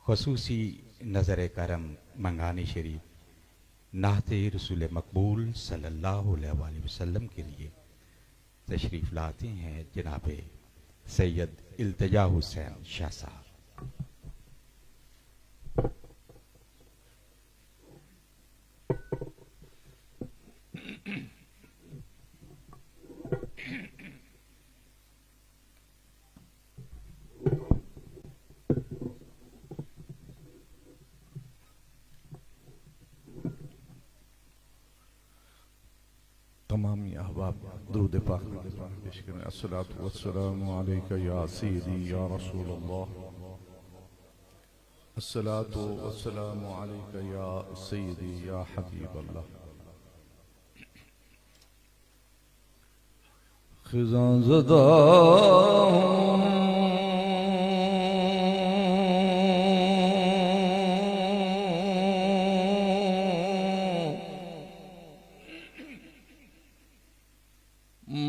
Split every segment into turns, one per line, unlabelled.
خصوصی نظر کرم منگانی شریف نعت رسول مقبول صلی اللہ علیہ وآلہ وسلم کے لیے تشریف لاتے ہیں جناب سید التجا حسین شاہ صاحب۔
تمامی احباب درود پاک پیش کریں۔ الصلاۃ والسلام علیک یا سیدی یا رسول اللہ، الصلاۃ والسلام علیک یا سیدی یا حبیب اللہ۔ خزاں زدہ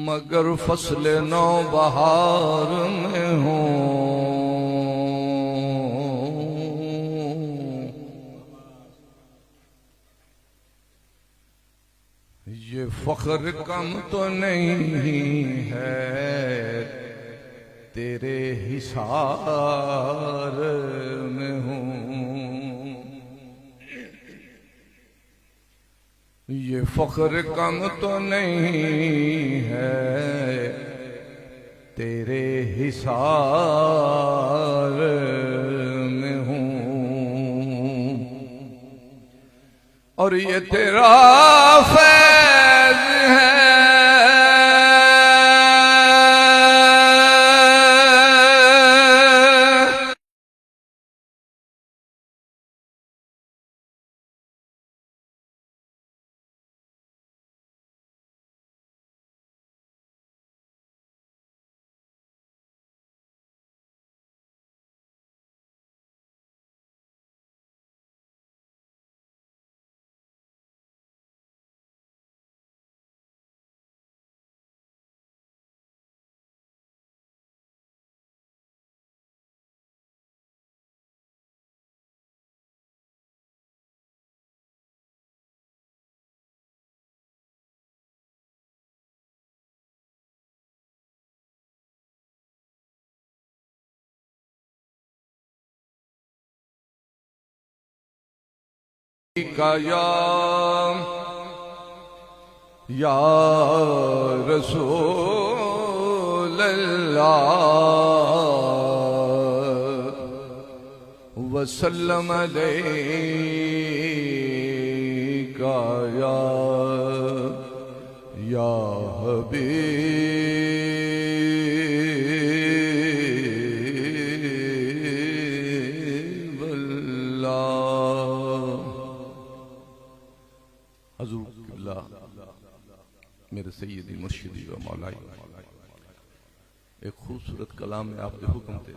مگر فصل نو بہار میں ہوں، یہ فخر کم تو نہیں ہے تیرے حصار میں ہوں، یہ فخر کم تو نہیں ہے تیرے حصار میں ہوں، اور یہ تیرا فیض ہے کا یا رسول اللہ وسلم علیک یا حبیب اللہ۔ حضور قبلہ میرے سیدی مرشدی و مولائی، ایک خوبصورت کلام میں آپ نے حکم دے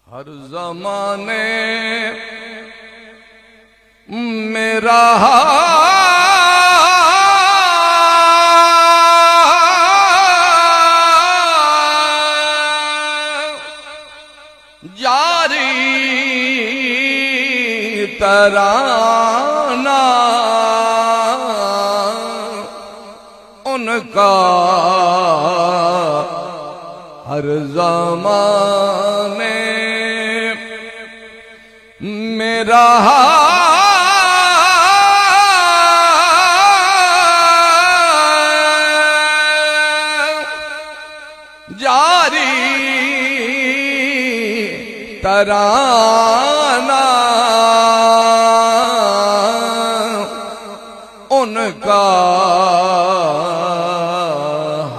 ہر زمانے میرا جاری ترانہ ان کا ہر زمانے میرا جاری ترانہ ان کا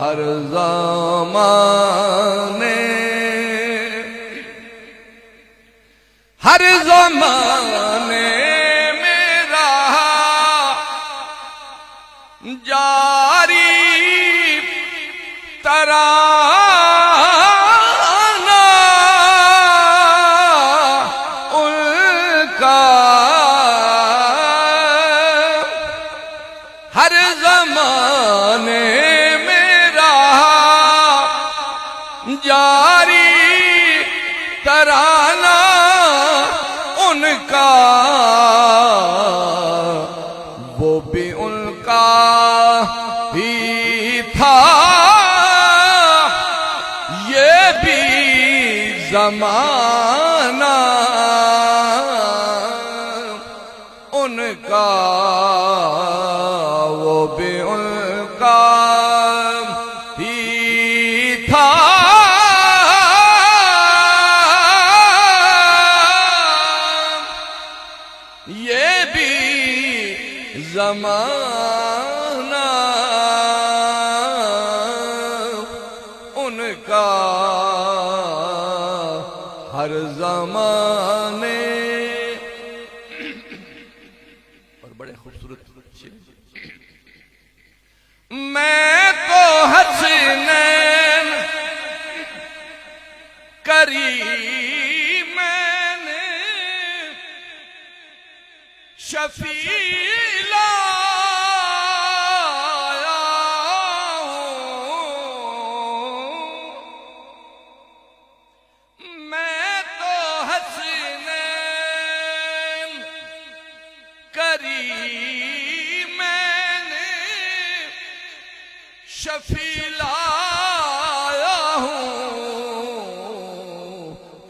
ہر زمانے ہر زمانے میں رہا جاری ترانہ ان کا، ہر زمانے میں رہا جاری ترانہ ان کا، وہ بھی ان کا ہی تھا، یہ بھی زمانہ ان کا، وہ بھی ان کا ہی تھا، یہ بھی زمانہ ان کا، ہر زمانے۔ اور بڑے خوبصورت شعر، میں تو حسنین کریم شفیع لایا ہوں، میں تو حسنین کریم شفیع لایا ہوں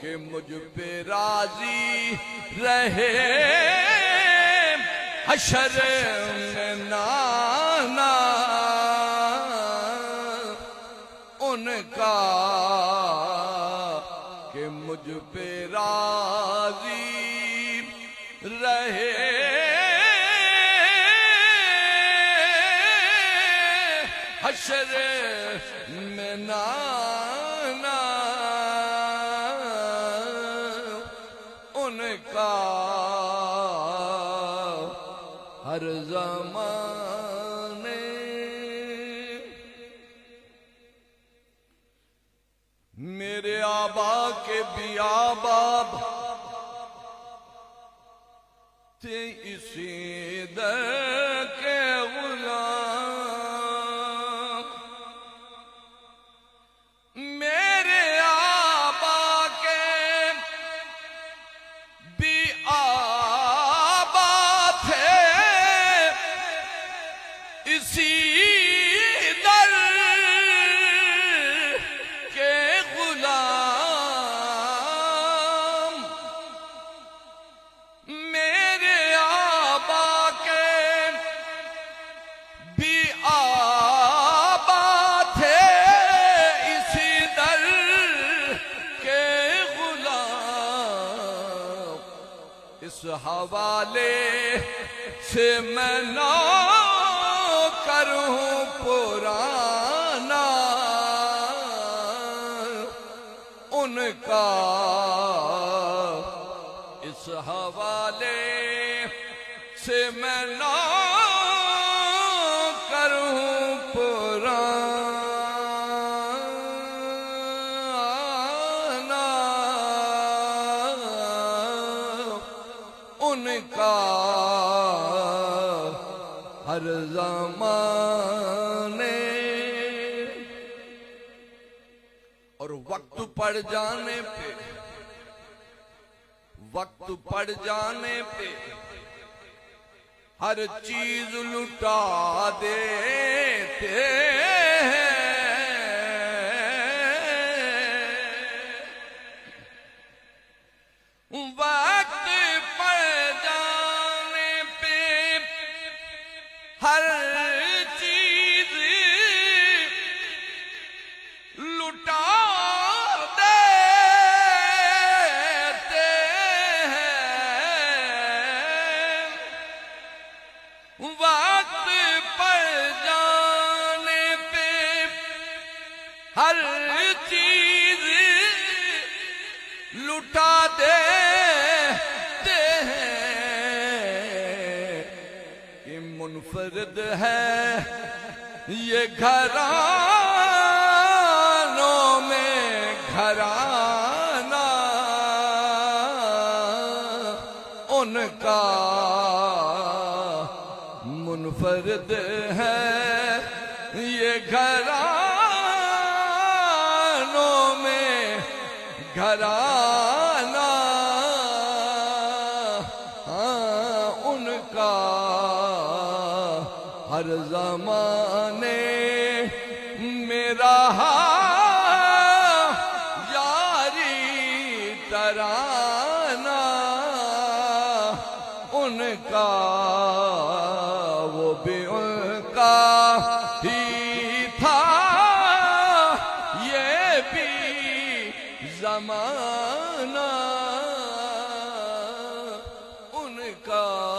کہ مجھ پہ راضی رہے حشر میں نانا ان کا، کہ مجھ پہ راضی رہے حشر میں نانا ان کا، ہر زمانے۔ میرے آبا کے بھی آبا تھے اسی در کے غلام، میرے آبا کے بھی آبا تھے اسی در کے غلام، میرے آبا کے بھی آبا تھے اسی در کے غلام، اس حوالے سے میں نو کروں پرانا ان کا، اس حوالے سے میں نو کروں پرانا ان کا، ہر زمانے۔ اور وقت پڑ جانے پہ، وقت پڑ جانے پہ ہر چیز لٹا دیتے ہیں، وقت پڑ جانے پہ ہر چیز لٹا دیتے ہیں، وقت پڑ جانے پہ ہر چیز لٹا دیتے یہ گھرانوں میں گھرانہ ان کا منفرد ہے، یہ گھرانوں میں گھرانہ ان کا ہر زمانے میں رہا یاری ترانہ ان کا، وہ بھی ان کا ہی تھا، یہ بھی زمانہ ان کا